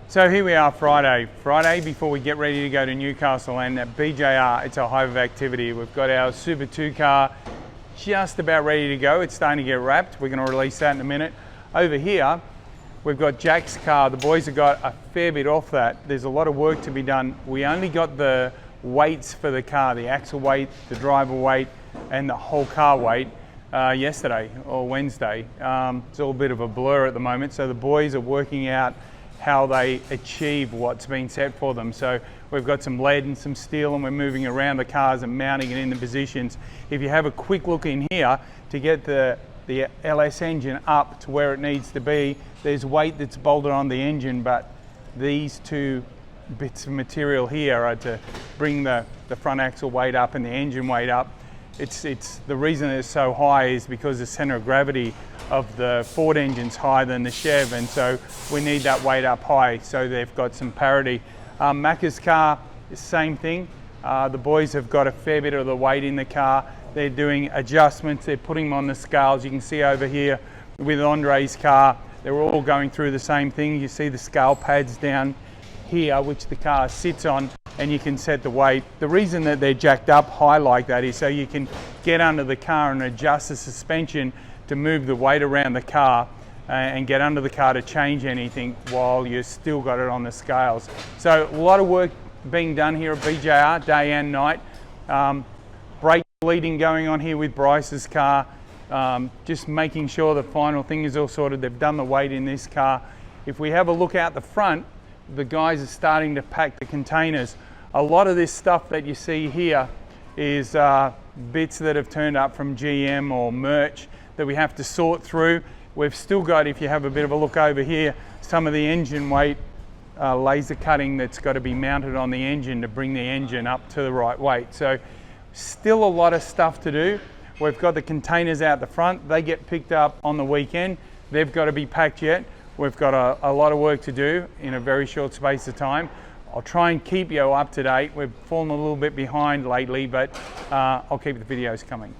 So here we are Friday before we get ready to go to Newcastle, and at BJR it's a hive of activity. We've got our Super 2 car just about ready to go. It's starting to get wrapped. We're going to release that in a minute. Over here we've got Jack's car. The boys have got a fair bit off that. There's a lot of work to be done. We only got the weights for the car, the axle weight, the driver weight and the whole car weight yesterday or Wednesday. It's all a bit of a blur at the moment, so the boys are working out how they achieve what's been set for them. So we've got some lead and some steel, and we're moving around the cars and mounting it in the positions. If you have a quick look in here to get the LS engine up to where it needs to be, there's weight that's bolted on the engine, but these two bits of material here are to bring the front axle weight up and the engine weight up. It's the reason it's so high is because the center of gravity of the Ford engine's higher than the Chev, and so we need that weight up high so they've got some parity. Macca's car, the same thing. The boys have got a fair bit of the weight in the car. They're doing adjustments, they're putting them on the scales. You can see over here with Andre's car, they're all going through the same thing. You see the scale pads down here which the car sits on, and you can set the weight. The reason that they're jacked up high like that is so you can get under the car and adjust the suspension to move the weight around the car and get under the car to change anything while you've still got it on the scales. So a lot of work being done here at BJR day and night. Brake bleeding going on here with Bryce's car. Just making sure the final thing is all sorted. They've done the weight in this car. If we have a look out the front, the guys are starting to pack the containers. A lot of this stuff that you see here is bits that have turned up from GM or merch that we have to sort through. We've still got, if you have a bit of a look over here, some of the engine weight laser cutting that's got to be mounted on the engine to bring the engine up to the right weight. So still a lot of stuff to do. We've got the containers out the front. They get picked up on the weekend. They've got to be packed yet. We've got a lot of work to do in a very short space of time. I'll try and keep you up to date. We've fallen a little bit behind lately, but I'll keep the videos coming.